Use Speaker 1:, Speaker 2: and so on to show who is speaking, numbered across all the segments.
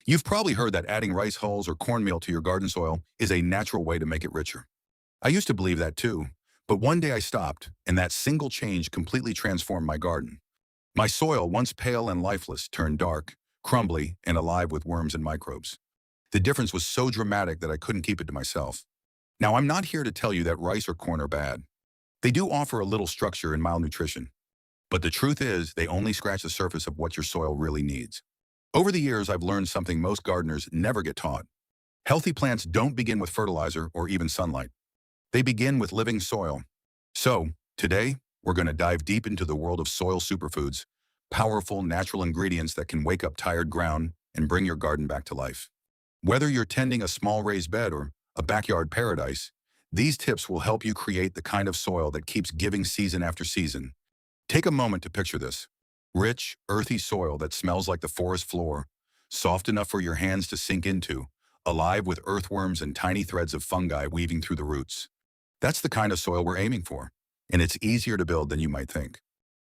Speaker 1: You've probably heard that adding rice hulls or cornmeal to your garden soil is a natural way to make it richer. I used to believe that too, but one day I stopped, and that single change completely transformed my garden. My soil, once pale and lifeless, turned dark, crumbly, and alive with worms and microbes. The difference was so dramatic that I couldn't keep it to myself. Now, I'm not here to tell you that rice or corn are bad. They do offer a little structure and mild nutrition, but the truth is they only scratch the surface of what your soil really needs. Over the years, I've learned something most gardeners never get taught. Healthy plants don't begin with fertilizer or even sunlight. They begin with living soil. So, today, we're going to dive deep into the world of soil superfoods, powerful natural ingredients that can wake up tired ground and bring your garden back to life. Whether you're tending a small raised bed or a backyard paradise, these tips will help you create the kind of soil that keeps giving season after season. Take a moment to picture this. Rich, earthy soil that smells like the forest floor, soft enough for your hands to sink into, alive with earthworms and tiny threads of fungi weaving through the roots. That's the kind of soil we're aiming for, and it's easier to build than you might think.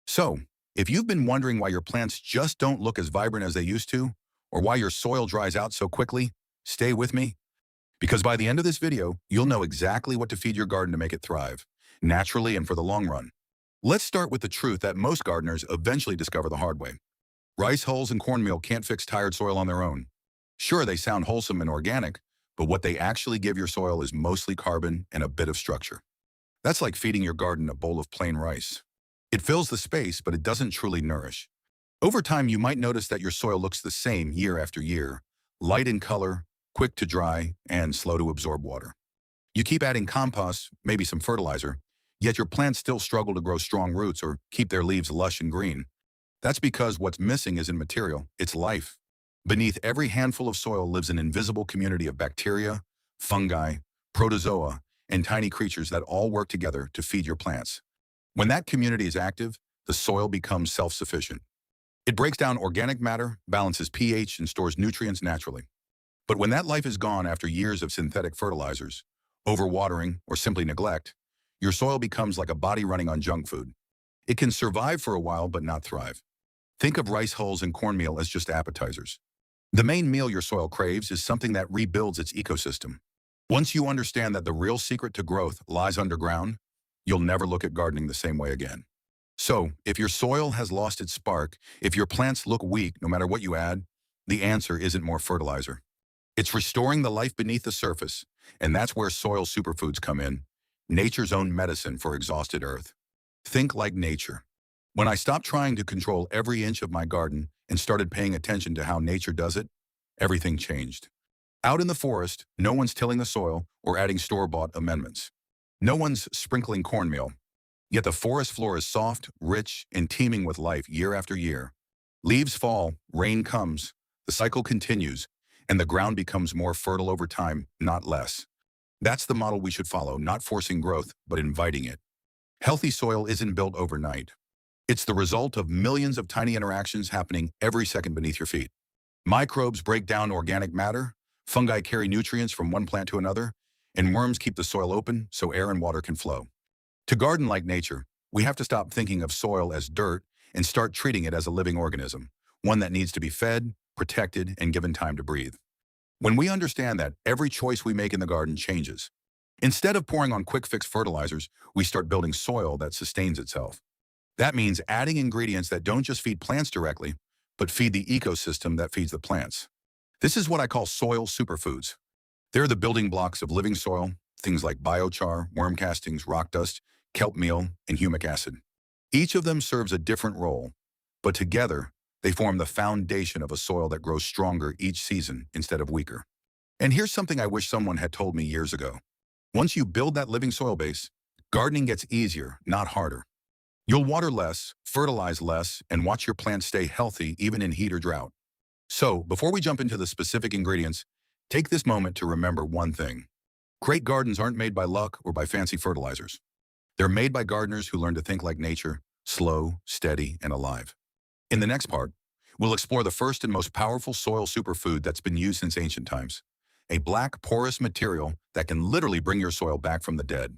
Speaker 1: So, if you've been wondering why your plants just don't look as vibrant as they used to, or why your soil dries out so quickly, stay with me, because by the end of this video, you'll know exactly what to feed your garden to make it thrive, naturally and for the long run. Let's start with the truth that most gardeners eventually discover the hard way. Rice hulls and cornmeal can't fix tired soil on their own. Sure, they sound wholesome and organic, but what they actually give your soil is mostly carbon and a bit of structure. That's like feeding your garden a bowl of plain rice. It fills the space, but it doesn't truly nourish. Over time, you might notice that your soil looks the same year after year, light in color, quick to dry, and slow to absorb water. You keep adding compost, maybe some fertilizer, yet your plants still struggle to grow strong roots or keep their leaves lush and green. That's because what's missing isn't material, it's life. Beneath every handful of soil lives an invisible community of bacteria, fungi, protozoa, and tiny creatures that all work together to feed your plants. When that community is active, the soil becomes self-sufficient. It breaks down organic matter, balances pH, and stores nutrients naturally. But when that life is gone after years of synthetic fertilizers, overwatering, or simply neglect, your soil becomes like a body running on junk food. It can survive for a while but not thrive. Think of rice hulls and cornmeal as just appetizers. The main meal your soil craves is something that rebuilds its ecosystem. Once you understand that the real secret to growth lies underground, you'll never look at gardening the same way again. So, if your soil has lost its spark, if your plants look weak no matter what you add, the answer isn't more fertilizer. It's restoring the life beneath the surface, and that's where soil superfoods come in, nature's own medicine for exhausted earth. Think like nature. When I stopped trying to control every inch of my garden and started paying attention to how nature does it, everything changed. Out in the forest, no one's tilling the soil or adding store-bought amendments. No one's sprinkling cornmeal. Yet the forest floor is soft, rich, and teeming with life year after year. Leaves fall, rain comes, the cycle continues, and the ground becomes more fertile over time, not less. That's the model we should follow, not forcing growth, but inviting it. Healthy soil isn't built overnight. It's the result of millions of tiny interactions happening every second beneath your feet. Microbes break down organic matter, fungi carry nutrients from one plant to another, and worms keep the soil open so air and water can flow. To garden like nature, we have to stop thinking of soil as dirt and start treating it as a living organism, one that needs to be fed, protected, and given time to breathe. When we understand that, every choice we make in the garden changes. Instead of pouring on quick-fix fertilizers, we start building soil that sustains itself. That means adding ingredients that don't just feed plants directly, but feed the ecosystem that feeds the plants. This is what I call soil superfoods. They're the building blocks of living soil, things like biochar, worm castings, rock dust, kelp meal, and humic acid. Each of them serves a different role, but together, they form the foundation of a soil that grows stronger each season instead of weaker. And here's something I wish someone had told me years ago. Once you build that living soil base, gardening gets easier, not harder. You'll water less, fertilize less, and watch your plants stay healthy even in heat or drought. So, before we jump into the specific ingredients, take this moment to remember one thing. Great gardens aren't made by luck or by fancy fertilizers. They're made by gardeners who learn to think like nature, slow, steady, and alive. In the next part, we'll explore the first and most powerful soil superfood that's been used since ancient times. A black, porous material that can literally bring your soil back from the dead.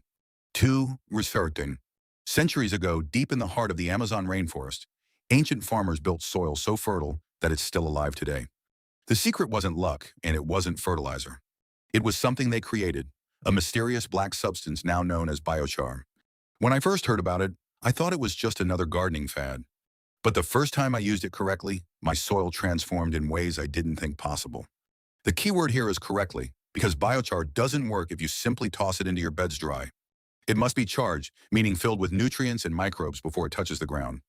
Speaker 1: 2. Resurrecting. Centuries ago, deep in the heart of the Amazon rainforest, ancient farmers built soil so fertile that it's still alive today. The secret wasn't luck, and it wasn't fertilizer. It was something they created, a mysterious black substance now known as biochar. When I first heard about it, I thought it was just another gardening fad. But the first time I used it correctly, my soil transformed in ways I didn't think possible. The key word here is correctly, because biochar doesn't work if you simply toss it into your beds dry. It must be charged, meaning filled with nutrients and microbes before it touches the ground.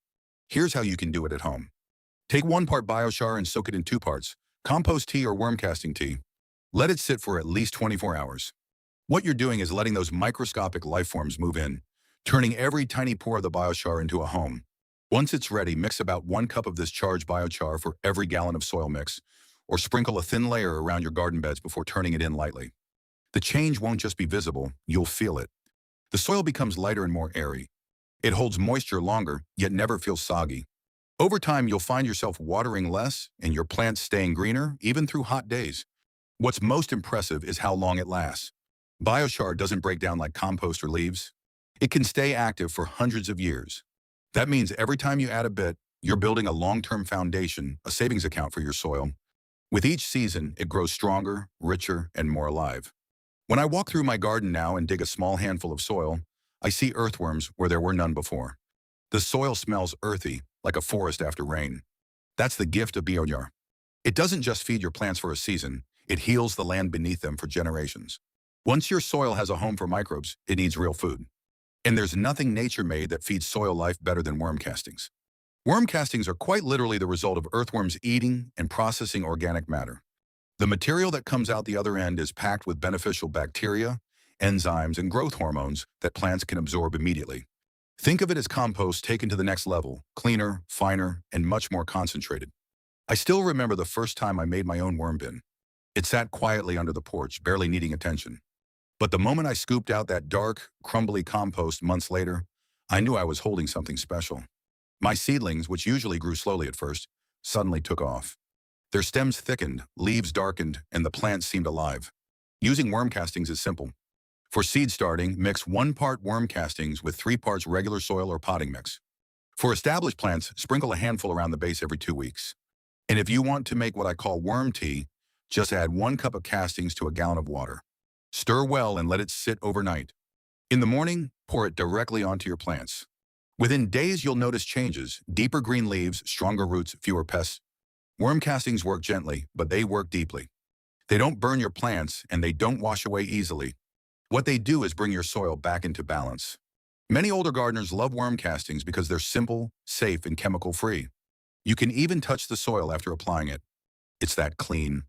Speaker 1: Here's how you can do it at home. Take 1 part biochar and soak it in 2 parts, compost tea or worm casting tea. Let it sit for at least 24 hours. What you're doing is letting those microscopic life forms move in, turning every tiny pore of the biochar into a home. Once it's ready, mix about 1 cup of this charged biochar for every gallon of soil mix, or sprinkle a thin layer around your garden beds before turning it in lightly. The change won't just be visible, you'll feel it. The soil becomes lighter and more airy. It holds moisture longer, yet never feels soggy. Over time, you'll find yourself watering less and your plants staying greener, even through hot days. What's most impressive is how long it lasts. Biochar doesn't break down like compost or leaves. It can stay active for hundreds of years. That means every time you add a bit, you're building a long-term foundation, a savings account for your soil. With each season, it grows stronger, richer, and more alive. When I walk through my garden now and dig a small handful of soil, I see earthworms where there were none before. The soil smells earthy, like a forest after rain. That's the gift of biochar. It doesn't just feed your plants for a season, it heals the land beneath them for generations. Once your soil has a home for microbes, it needs real food. And there's nothing nature made that feeds soil life better than worm castings. Worm castings are quite literally the result of earthworms eating and processing organic matter. The material that comes out the other end is packed with beneficial bacteria, enzymes, and growth hormones that plants can absorb immediately. Think of it as compost taken to the next level, cleaner, finer, and much more concentrated. I still remember the first time I made my own worm bin. It sat quietly under the porch, barely needing attention. But the moment I scooped out that dark, crumbly compost months later, I knew I was holding something special. My seedlings, which usually grew slowly at first, suddenly took off. Their stems thickened, leaves darkened, and the plants seemed alive. Using worm castings is simple. For seed starting, mix 1 part worm castings with 3 parts regular soil or potting mix. For established plants, sprinkle a handful around the base every 2 weeks. And if you want to make what I call worm tea, just add 1 cup of castings to a gallon of water. Stir well and let it sit overnight. In the morning, pour it directly onto your plants. Within days, you'll notice changes: deeper green leaves, stronger roots, fewer pests. Worm castings work gently, but they work deeply. They don't burn your plants, and they don't wash away easily. What they do is bring your soil back into balance. Many older gardeners love worm castings because they're simple, safe, and chemical-free. You can even touch the soil after applying it. It's that clean.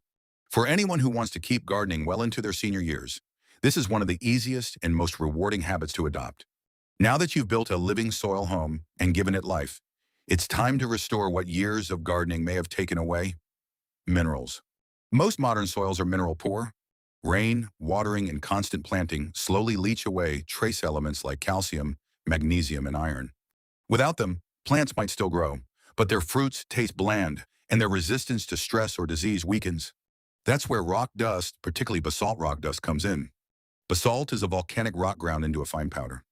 Speaker 1: For anyone who wants to keep gardening well into their senior years, this is one of the easiest and most rewarding habits to adopt. Now that you've built a living soil home and given it life, it's time to restore what years of gardening may have taken away: minerals. Most modern soils are mineral poor. Rain, watering, and constant planting slowly leach away trace elements like calcium, magnesium, and iron. Without them, plants might still grow, but their fruits taste bland, and their resistance to stress or disease weakens. That's where rock dust, particularly basalt rock dust, comes in. Basalt is a volcanic rock ground into a fine powder.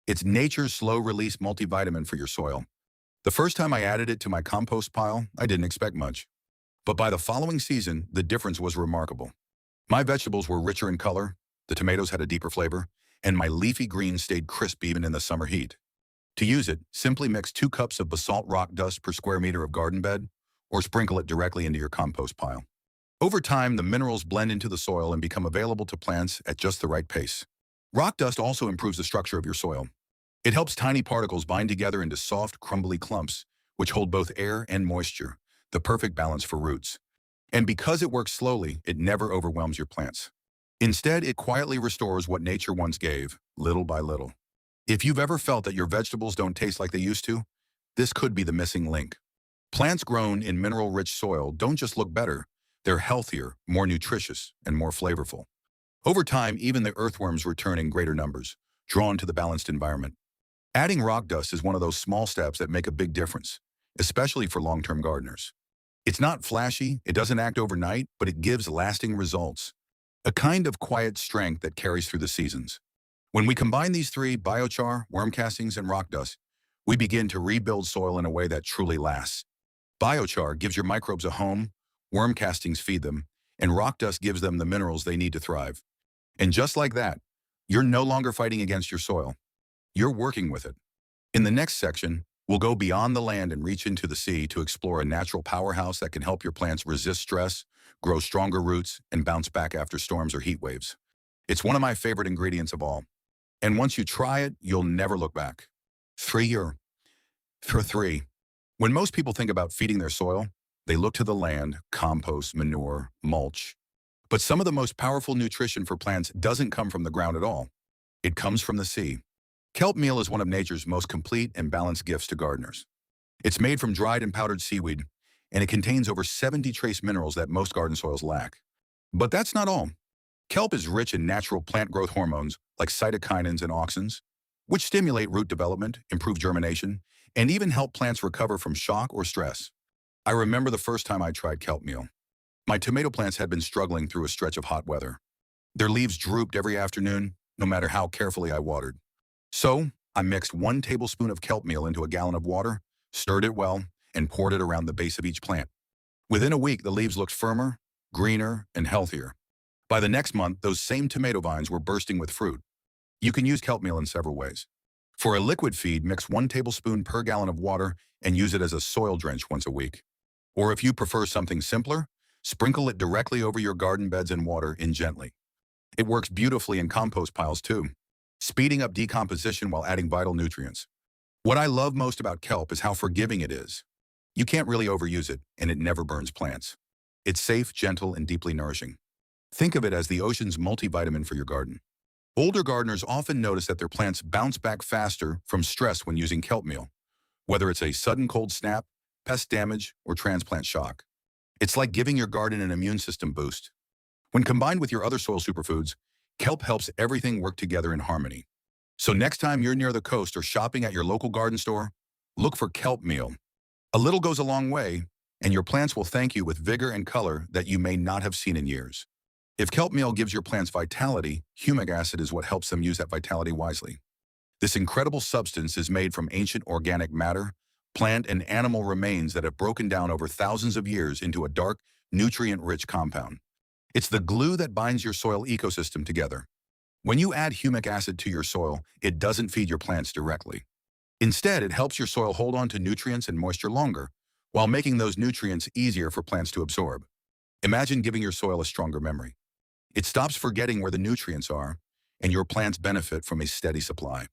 Speaker 1: It's nature's slow-release multivitamin for your soil. The first time I added it to my compost pile, I didn't expect much. But by the following season, the difference was remarkable. My vegetables were richer in color, the tomatoes had a deeper flavor, and my leafy greens stayed crisp even in the summer heat. To use it, simply mix 2 cups of basalt rock dust per square meter of garden bed, or sprinkle it directly into your compost pile. Over time, the minerals blend into the soil and become available to plants at just the right pace. Rock dust also improves the structure of your soil. It helps tiny particles bind together into soft, crumbly clumps, which hold both air and moisture, the perfect balance for roots. And because it works slowly, it never overwhelms your plants. Instead, it quietly restores what nature once gave, little by little. If you've ever felt that your vegetables don't taste like they used to, this could be the missing link. Plants grown in mineral-rich soil don't just look better, they're healthier, more nutritious, and more flavorful. Over time, even the earthworms return in greater numbers, drawn to the balanced environment. Adding rock dust is one of those small steps that make a big difference, especially for long-term gardeners. It's not flashy, it doesn't act overnight, but it gives lasting results. A kind of quiet strength that carries through the seasons. When we combine these 3, biochar, worm castings, and rock dust, we begin to rebuild soil in a way that truly lasts. Biochar gives your microbes a home, worm castings feed them, and rock dust gives them the minerals they need to thrive. And just like that, you're no longer fighting against your soil. You're working with it. In the next section, we'll go beyond the land and reach into the sea to explore a natural powerhouse that can help your plants resist stress, grow stronger roots, and bounce back after storms or heat waves. It's one of my favorite ingredients of all. And once you try it, you'll never look back. For three, when most people think about feeding their soil, they look to the land, compost, manure, mulch. But some of the most powerful nutrition for plants doesn't come from the ground at all. It comes from the sea. Kelp meal is one of nature's most complete and balanced gifts to gardeners. It's made from dried and powdered seaweed, and it contains over 70 trace minerals that most garden soils lack. But that's not all. Kelp is rich in natural plant growth hormones like cytokinins and auxins, which stimulate root development, improve germination, and even help plants recover from shock or stress. I remember the first time I tried kelp meal. My tomato plants had been struggling through a stretch of hot weather. Their leaves drooped every afternoon, no matter how carefully I watered. So, I mixed 1 tablespoon of kelp meal into a gallon of water, stirred it well, and poured it around the base of each plant. Within a week, the leaves looked firmer, greener, and healthier. By the next month, those same tomato vines were bursting with fruit. You can use kelp meal in several ways. For a liquid feed, mix 1 tablespoon per gallon of water and use it as a soil drench once a week. Or if you prefer something simpler, sprinkle it directly over your garden beds and water in gently. It works beautifully in compost piles too, speeding up decomposition while adding vital nutrients. What I love most about kelp is how forgiving it is. You can't really overuse it, and it never burns plants. It's safe, gentle, and deeply nourishing. Think of it as the ocean's multivitamin for your garden. Older gardeners often notice that their plants bounce back faster from stress when using kelp meal, whether it's a sudden cold snap, pest damage, or transplant shock. It's like giving your garden an immune system boost. When combined with your other soil superfoods, kelp helps everything work together in harmony. So next time you're near the coast or shopping at your local garden store, look for kelp meal. A little goes a long way, and your plants will thank you with vigor and color that you may not have seen in years. If kelp meal gives your plants vitality, humic acid is what helps them use that vitality wisely. This incredible substance is made from ancient organic matter, plant and animal remains that have broken down over thousands of years into a dark, nutrient-rich compound. It's the glue that binds your soil ecosystem together. When you add humic acid to your soil, it doesn't feed your plants directly. Instead, it helps your soil hold on to nutrients and moisture longer, while making those nutrients easier for plants to absorb. Imagine giving your soil a stronger memory. It stops forgetting where the nutrients are, and your plants benefit from a steady supply.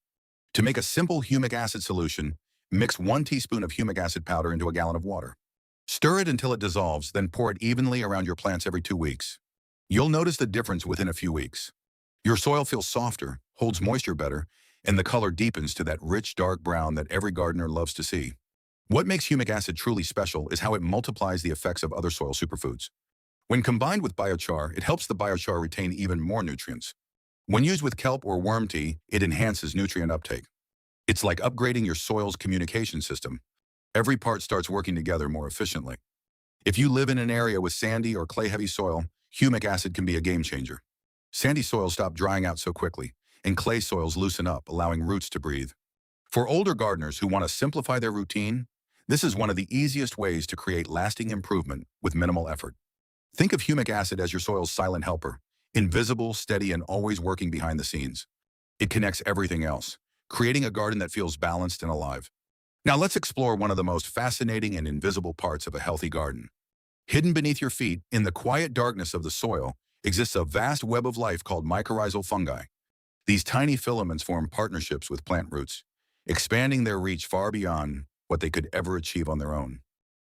Speaker 1: To make a simple humic acid solution, mix 1 teaspoon of humic acid powder into a gallon of water. Stir it until it dissolves, then pour it evenly around your plants every 2 weeks. You'll notice the difference within a few weeks. Your soil feels softer, holds moisture better, and the color deepens to that rich, dark brown that every gardener loves to see. What makes humic acid truly special is how it multiplies the effects of other soil superfoods. When combined with biochar, it helps the biochar retain even more nutrients. When used with kelp or worm tea, it enhances nutrient uptake. It's like upgrading your soil's communication system. Every part starts working together more efficiently. If you live in an area with sandy or clay-heavy soil, humic acid can be a game changer. Sandy soils stop drying out so quickly, and clay soils loosen up, allowing roots to breathe. For older gardeners who want to simplify their routine, this is one of the easiest ways to create lasting improvement with minimal effort. Think of humic acid as your soil's silent helper, invisible, steady, and always working behind the scenes. It connects everything else, creating a garden that feels balanced and alive. Now let's explore one of the most fascinating and invisible parts of a healthy garden. Hidden beneath your feet, in the quiet darkness of the soil, exists a vast web of life called mycorrhizal fungi. These tiny filaments form partnerships with plant roots, expanding their reach far beyond what they could ever achieve on their own.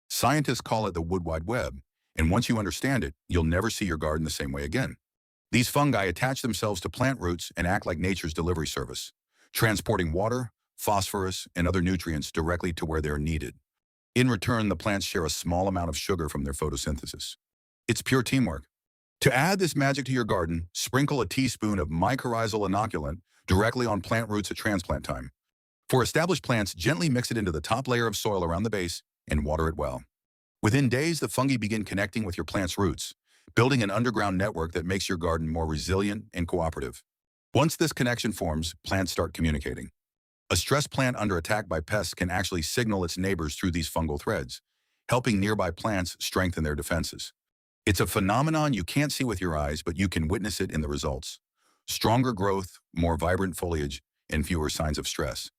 Speaker 1: Scientists call it the wood wide web, and once you understand it, you'll never see your garden the same way again. These fungi attach themselves to plant roots and act like nature's delivery service, transporting water, phosphorus, and other nutrients directly to where they're needed. In return, the plants share a small amount of sugar from their photosynthesis. It's pure teamwork. To add this magic to your garden, sprinkle a teaspoon of mycorrhizal inoculant directly on plant roots at transplant time. For established plants, gently mix it into the top layer of soil around the base and water it well. Within days, the fungi begin connecting with your plant's roots, building an underground network that makes your garden more resilient and cooperative. Once this connection forms, plants start communicating. A stressed plant under attack by pests can actually signal its neighbors through these fungal threads, helping nearby plants strengthen their defenses. It's a phenomenon you can't see with your eyes, but you can witness it in the results. Stronger growth, more vibrant foliage, and fewer signs of stress.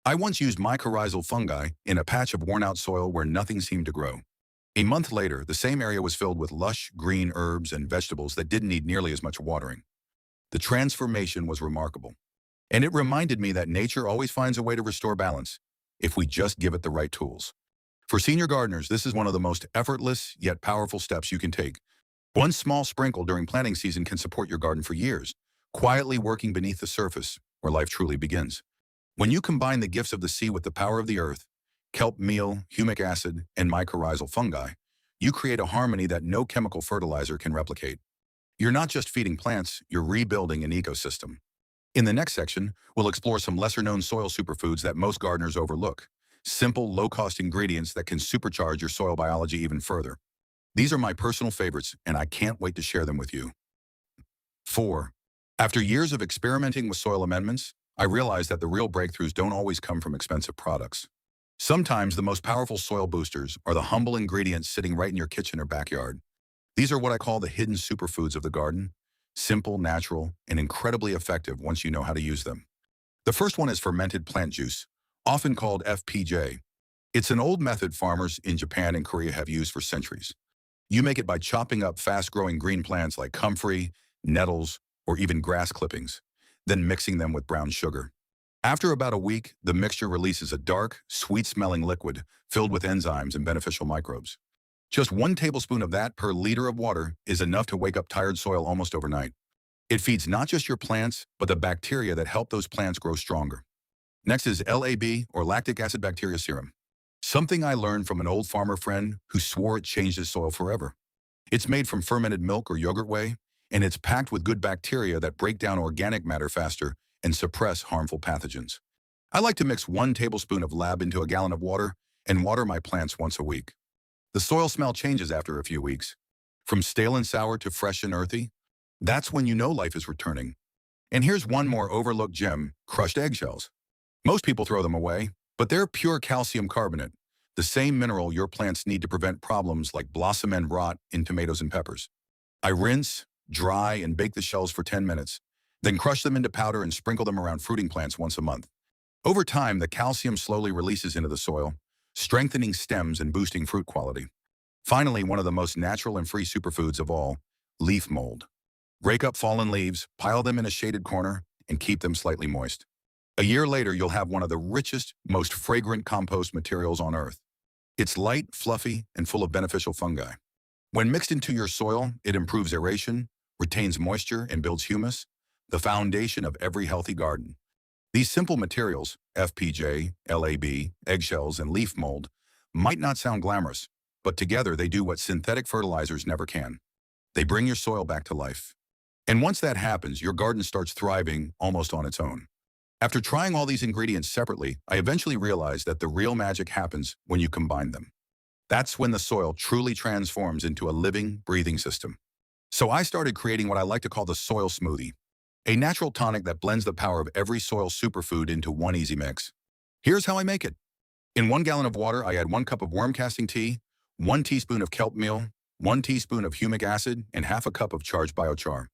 Speaker 1: I once used mycorrhizal fungi in a patch of worn-out soil where nothing seemed to grow. A month later, the same area was filled with lush, green herbs and vegetables that didn't need nearly as much watering. The transformation was remarkable. And it reminded me that nature always finds a way to restore balance, if we just give it the right tools. For senior gardeners, this is one of the most effortless yet powerful steps you can take. One small sprinkle during planting season can support your garden for years, quietly working beneath the surface where life truly begins. When you combine the gifts of the sea with the power of the earth, kelp meal, humic acid, and mycorrhizal fungi, you create a harmony that no chemical fertilizer can replicate. You're not just feeding plants, you're rebuilding an ecosystem. In the next section, we'll explore some lesser-known soil superfoods that most gardeners overlook. Simple, low-cost ingredients that can supercharge your soil biology even further. These are my personal favorites, and I can't wait to share them with you. 4. After years of experimenting with soil amendments, I realized that the real breakthroughs don't always come from expensive products. Sometimes the most powerful soil boosters are the humble ingredients sitting right in your kitchen or backyard. These are what I call the hidden superfoods of the garden. Simple, natural, and incredibly effective once you know how to use them. The first one is fermented plant juice, often called FPJ. It's an old method farmers in Japan and Korea have used for centuries. You make it by chopping up fast-growing green plants like comfrey, nettles, or even grass clippings, then mixing them with brown sugar. After about a week, the mixture releases a dark, sweet-smelling liquid filled with enzymes and beneficial microbes. Just 1 tablespoon of that per liter of water is enough to wake up tired soil almost overnight. It feeds not just your plants, but the bacteria that help those plants grow stronger. Next is LAB, or lactic acid bacteria serum. Something I learned from an old farmer friend who swore it changed his soil forever. It's made from fermented milk or yogurt whey, and it's packed with good bacteria that break down organic matter faster and suppress harmful pathogens. I like to mix 1 tablespoon of LAB into a gallon of water and water my plants once a week. The soil smell changes after a few weeks. From stale and sour to fresh and earthy, that's when you know life is returning. And here's one more overlooked gem, crushed eggshells. Most people throw them away, but they're pure calcium carbonate, the same mineral your plants need to prevent problems like blossom end rot in tomatoes and peppers. I rinse, dry, and bake the shells for 10 minutes, then crush them into powder and sprinkle them around fruiting plants once a month. Over time, the calcium slowly releases into the soil, strengthening stems and boosting fruit quality. Finally, one of the most natural and free superfoods of all, leaf mold. Rake up fallen leaves, pile them in a shaded corner, and keep them slightly moist. A year later, you'll have one of the richest, most fragrant compost materials on Earth. It's light, fluffy, and full of beneficial fungi. When mixed into your soil, it improves aeration, retains moisture, and builds humus, the foundation of every healthy garden. These simple materials, FPJ, LAB, eggshells, and leaf mold, might not sound glamorous, but together they do what synthetic fertilizers never can. They bring your soil back to life. And once that happens, your garden starts thriving almost on its own. After trying all these ingredients separately, I eventually realized that the real magic happens when you combine them. That's when the soil truly transforms into a living, breathing system. So I started creating what I like to call the soil smoothie, a natural tonic that blends the power of every soil superfood into one easy mix. Here's how I make it. In 1 gallon of water, I add 1 cup of worm casting tea, 1 teaspoon of kelp meal, 1 teaspoon of humic acid, and half a cup of charged biochar.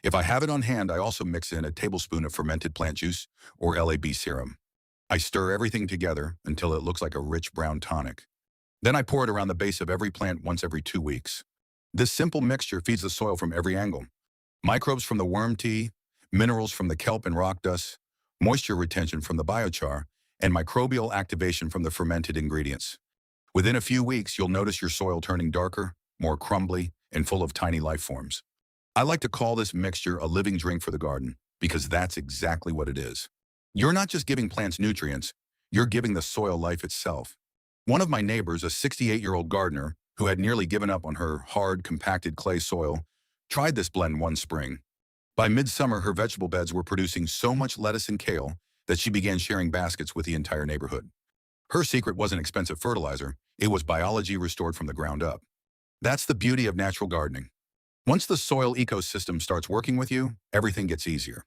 Speaker 1: If I have it on hand, I also mix in a tablespoon of fermented plant juice, or LAB serum. I stir everything together until it looks like a rich brown tonic. Then I pour it around the base of every plant once every 2 weeks. This simple mixture feeds the soil from every angle. Microbes from the worm tea, minerals from the kelp and rock dust, moisture retention from the biochar, and microbial activation from the fermented ingredients. Within a few weeks, you'll notice your soil turning darker, more crumbly, and full of tiny life forms. I like to call this mixture a living drink for the garden, because that's exactly what it is. You're not just giving plants nutrients, you're giving the soil life itself. One of my neighbors, a 68-year-old gardener who had nearly given up on her hard, compacted clay soil, tried this blend one spring. By midsummer, her vegetable beds were producing so much lettuce and kale that she began sharing baskets with the entire neighborhood. Her secret wasn't expensive fertilizer, it was biology restored from the ground up. That's the beauty of natural gardening. Once the soil ecosystem starts working with you, everything gets easier.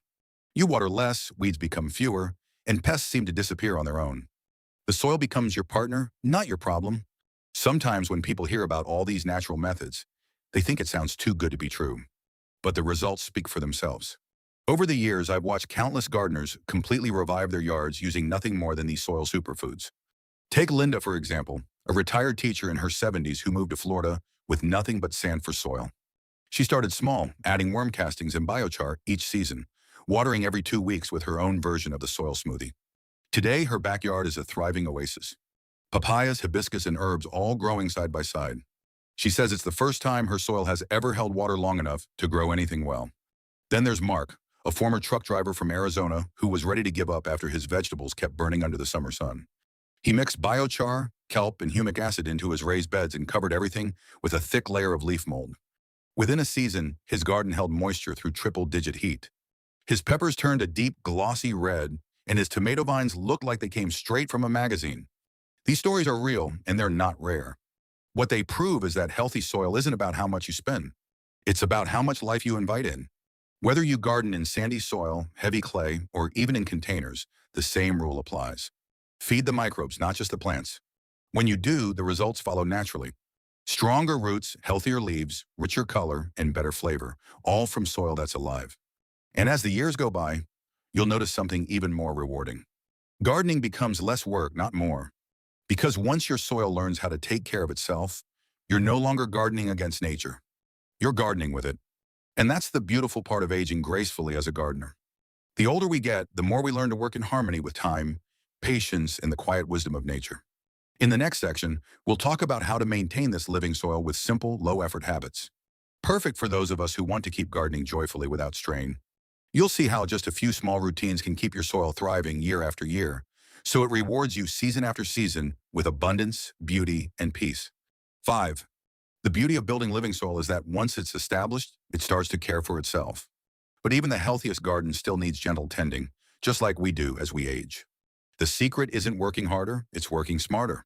Speaker 1: You water less, weeds become fewer, and pests seem to disappear on their own. The soil becomes your partner, not your problem. Sometimes when people hear about all these natural methods, They think it sounds too good to be true, but the results speak for themselves. Over the years, I've watched countless gardeners completely revive their yards using nothing more than these soil superfoods. Take Linda, for example, a retired teacher in her 70s who moved to Florida with nothing but sand for soil. She started small, adding worm castings and biochar each season, watering every 2 weeks with her own version of the soil smoothie. Today, her backyard is a thriving oasis. Papayas, hibiscus, and herbs all growing side by side. She says it's the first time her soil has ever held water long enough to grow anything well. Then there's Mark, a former truck driver from Arizona who was ready to give up after his vegetables kept burning under the summer sun. He mixed biochar, kelp, and humic acid into his raised beds and covered everything with a thick layer of leaf mold. Within a season, his garden held moisture through triple-digit heat. His peppers turned a deep, glossy red, and his tomato vines looked like they came straight from a magazine. These stories are real, and they're not rare. What they prove is that healthy soil isn't about how much you spend. It's about how much life you invite in. Whether you garden in sandy soil, heavy clay, or even in containers, the same rule applies. Feed the microbes, not just the plants. When you do, the results follow naturally. Stronger roots, healthier leaves, richer color, and better flavor, all from soil that's alive. And as the years go by, you'll notice something even more rewarding. Gardening becomes less work, not more. Because once your soil learns how to take care of itself, you're no longer gardening against nature. You're gardening with it. And that's the beautiful part of aging gracefully as a gardener. The older we get, the more we learn to work in harmony with time, patience, and the quiet wisdom of nature. In the next section, we'll talk about how to maintain this living soil with simple, low-effort habits. Perfect for those of us who want to keep gardening joyfully without strain. You'll see how just a few small routines can keep your soil thriving year after year, so it rewards you season after season with abundance, beauty, and peace. 5. The beauty of building living soil is that once it's established, it starts to care for itself. But even the healthiest garden still needs gentle tending, just like we do as we age. The secret isn't working harder, it's working smarter.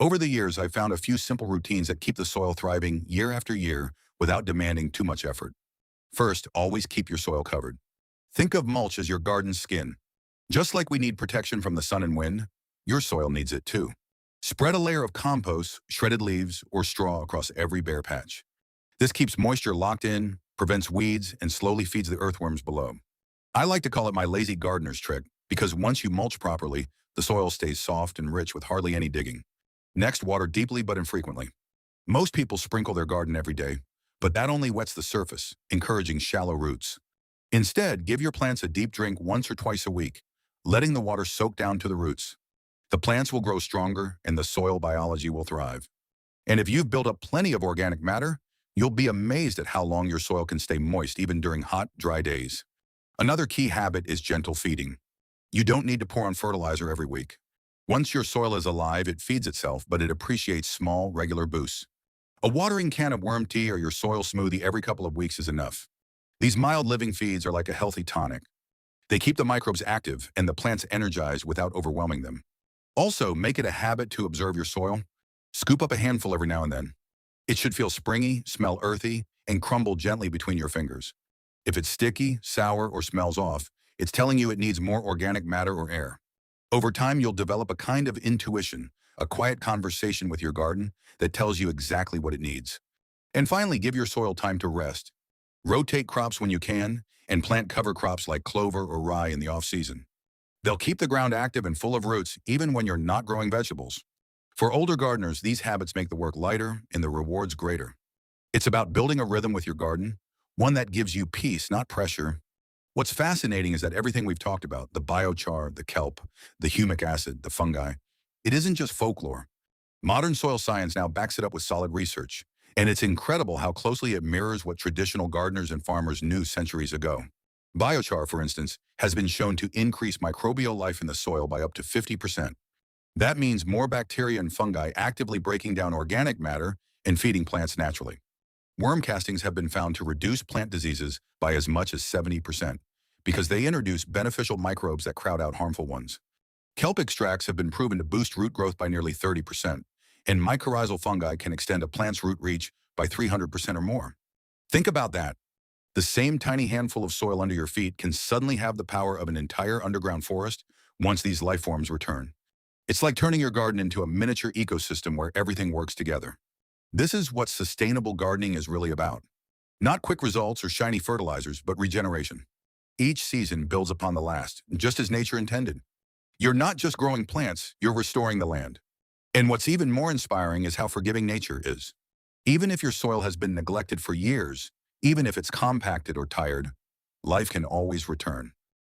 Speaker 1: Over the years, I've found a few simple routines that keep the soil thriving year after year without demanding too much effort. First, always keep your soil covered. Think of mulch as your garden's skin. Just like we need protection from the sun and wind, your soil needs it too. Spread a layer of compost, shredded leaves, or straw across every bare patch. This keeps moisture locked in, prevents weeds, and slowly feeds the earthworms below. I like to call it my lazy gardener's trick because once you mulch properly, the soil stays soft and rich with hardly any digging. Next, water deeply but infrequently. Most people sprinkle their garden every day, but that only wets the surface, encouraging shallow roots. Instead, give your plants a deep drink once or twice a week, letting the water soak down to the roots. The plants will grow stronger and the soil biology will thrive. And if you've built up plenty of organic matter, you'll be amazed at how long your soil can stay moist even during hot, dry days. Another key habit is gentle feeding. You don't need to pour on fertilizer every week. Once your soil is alive, it feeds itself, but it appreciates small, regular boosts. A watering can of worm tea or your soil smoothie every couple of weeks is enough. These mild living feeds are like a healthy tonic. They keep the microbes active and the plants energized without overwhelming them. Also, make it a habit to observe your soil. Scoop up a handful every now and then. It should feel springy, smell earthy, and crumble gently between your fingers. If it's sticky, sour, or smells off, it's telling you it needs more organic matter or air. Over time, you'll develop a kind of intuition, a quiet conversation with your garden that tells you exactly what it needs. And finally, give your soil time to rest. Rotate crops when you can, and plant cover crops like clover or rye in the off-season. They'll keep the ground active and full of roots even when you're not growing vegetables. For older gardeners, these habits make the work lighter and the rewards greater. It's about building a rhythm with your garden, one that gives you peace, not pressure. What's fascinating is that everything we've talked about, the biochar, the kelp, the humic acid, the fungi, it isn't just folklore. Modern soil science now backs it up with solid research, and it's incredible how closely it mirrors what traditional gardeners and farmers knew centuries ago. Biochar, for instance, has been shown to increase microbial life in the soil by up to 50%. That means more bacteria and fungi actively breaking down organic matter and feeding plants naturally. Worm castings have been found to reduce plant diseases by as much as 70% because they introduce beneficial microbes that crowd out harmful ones. Kelp extracts have been proven to boost root growth by nearly 30%, and mycorrhizal fungi can extend a plant's root reach by 300% or more. Think about that. The same tiny handful of soil under your feet can suddenly have the power of an entire underground forest once these life forms return. It's like turning your garden into a miniature ecosystem where everything works together. This is what sustainable gardening is really about. Not quick results or shiny fertilizers, but regeneration. Each season builds upon the last, just as nature intended. You're not just growing plants, you're restoring the land. And what's even more inspiring is how forgiving nature is. Even if your soil has been neglected for years, even if it's compacted or tired, life can always return.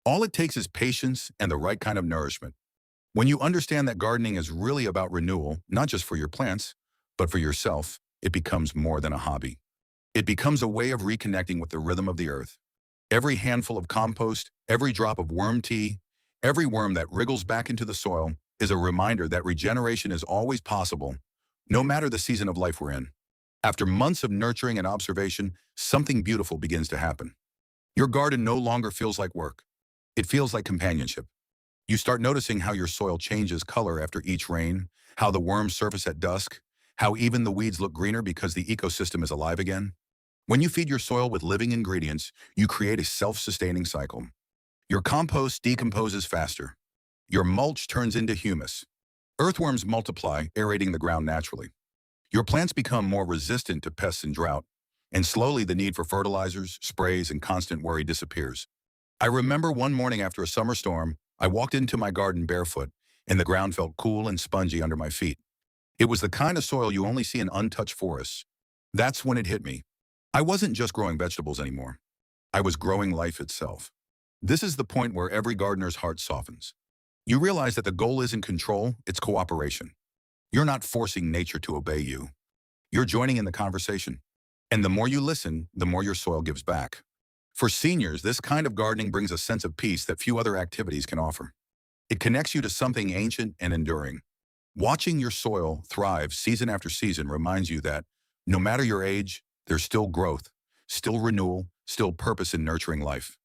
Speaker 1: All it takes is patience and the right kind of nourishment. When you understand that gardening is really about renewal, not just for your plants, but for yourself, it becomes more than a hobby. It becomes a way of reconnecting with the rhythm of the earth. Every handful of compost, every drop of worm tea, every worm that wriggles back into the soil is a reminder that regeneration is always possible, no matter the season of life we're in. After months of nurturing and observation, something beautiful begins to happen. Your garden no longer feels like work. It feels like companionship. You start noticing how your soil changes color after each rain, how the worms surface at dusk, how even the weeds look greener because the ecosystem is alive again. When you feed your soil with living ingredients, you create a self-sustaining cycle. Your compost decomposes faster. Your mulch turns into humus. Earthworms multiply, aerating the ground naturally. Your plants become more resistant to pests and drought, and slowly the need for fertilizers, sprays, and constant worry disappears. I remember one morning after a summer storm, I walked into my garden barefoot, and the ground felt cool and spongy under my feet. It was the kind of soil you only see in untouched forests. That's when it hit me. I wasn't just growing vegetables anymore. I was growing life itself. This is the point where every gardener's heart softens. You realize that the goal isn't control, it's cooperation. You're not forcing nature to obey you. You're joining in the conversation. And the more you listen, the more your soil gives back. For seniors, this kind of gardening brings a sense of peace that few other activities can offer. It connects you to something ancient and enduring. Watching your soil thrive season after season reminds you that, no matter your age, there's still growth, still renewal, still purpose in nurturing life.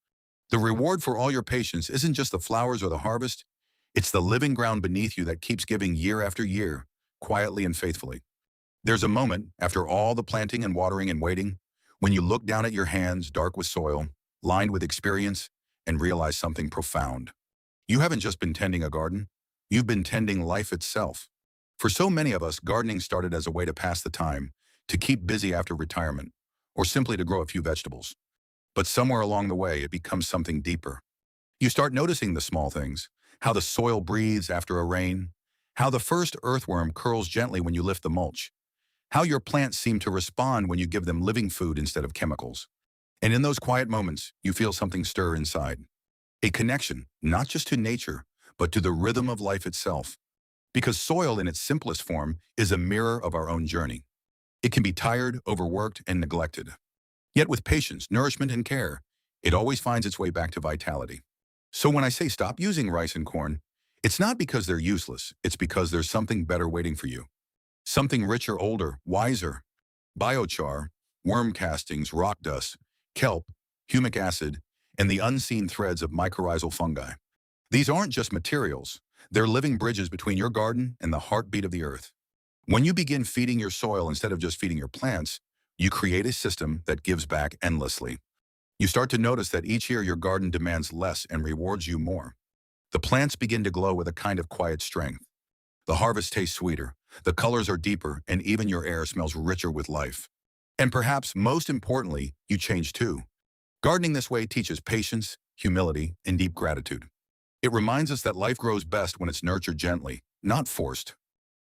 Speaker 1: The reward for all your patience isn't just the flowers or the harvest, it's the living ground beneath you that keeps giving year after year, quietly and faithfully. There's a moment, after all the planting and watering and waiting, when you look down at your hands dark with soil, lined with experience, and realize something profound. You haven't just been tending a garden, you've been tending life itself. For so many of us, gardening started as a way to pass the time, to keep busy after retirement, or simply to grow a few vegetables. But somewhere along the way, it becomes something deeper. You start noticing the small things, how the soil breathes after a rain, how the first earthworm curls gently when you lift the mulch, how your plants seem to respond when you give them living food instead of chemicals. And in those quiet moments, you feel something stir inside. A connection, not just to nature, but to the rhythm of life itself. Because soil in its simplest form is a mirror of our own journey. It can be tired, overworked, and neglected. Yet with patience, nourishment, and care, it always finds its way back to vitality. So when I say stop using rice and corn, it's not because they're useless, it's because there's something better waiting for you. Something richer, older, wiser. Biochar, worm castings, rock dust, kelp, humic acid, and the unseen threads of mycorrhizal fungi. These aren't just materials, they're living bridges between your garden and the heartbeat of the earth. When you begin feeding your soil instead of just feeding your plants, you create a system that gives back endlessly. You start to notice that each year your garden demands less and rewards you more. The plants begin to glow with a kind of quiet strength. The harvest tastes sweeter, the colors are deeper, and even your air smells richer with life. And perhaps most importantly, you change too. Gardening this way teaches patience, humility, and deep gratitude. It reminds us that life grows best when it's nurtured gently, not forced.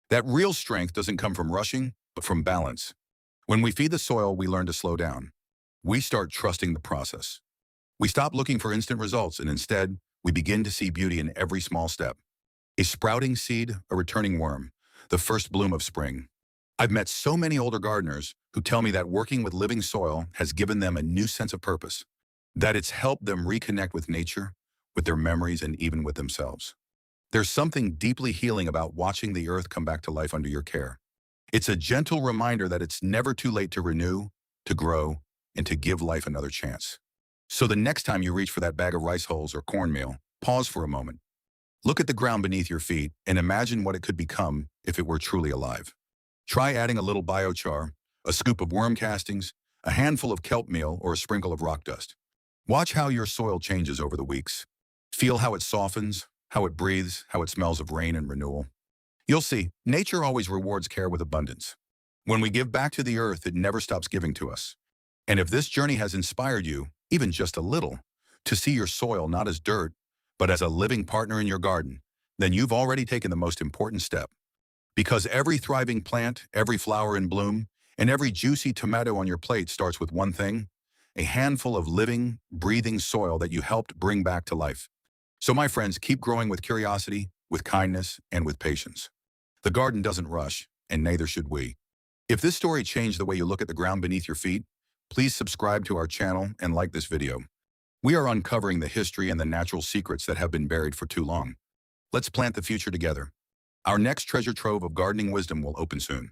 Speaker 1: That real strength doesn't come from rushing, but from balance. When we feed the soil, we learn to slow down. We start trusting the process. We stop looking for instant results, and instead, we begin to see beauty in every small step. A sprouting seed, a returning worm, the first bloom of spring. I've met so many older gardeners who tell me that working with living soil has given them a new sense of purpose, that it's helped them reconnect with nature, with their memories, and even with themselves. There's something deeply healing about watching the earth come back to life under your care. It's a gentle reminder that it's never too late to renew, to grow, and to give life another chance. So the next time you reach for that bag of rice hulls or cornmeal, pause for a moment. Look at the ground beneath your feet and imagine what it could become if it were truly alive. Try adding a little biochar, a scoop of worm castings, a handful of kelp meal, or a sprinkle of rock dust. Watch how your soil changes over the weeks. Feel how it softens, how it breathes, how it smells of rain and renewal. You'll see, nature always rewards care with abundance. When we give back to the earth, it never stops giving to us. And if this journey has inspired you, even just a little, to see your soil not as dirt, but as a living partner in your garden, then you've already taken the most important step. Because every thriving plant, every flower in bloom, and every juicy tomato on your plate starts with one thing: a handful of living, breathing soil that you helped bring back to life. So my friends, keep growing with curiosity, with kindness, and with patience. The garden doesn't rush, and neither should we. If this story changed the way you look at the ground beneath your feet, please subscribe to our channel and like this video. We are uncovering the history and the natural secrets that have been buried for too long. Let's plant the future together. Our next treasure trove of gardening wisdom will open soon.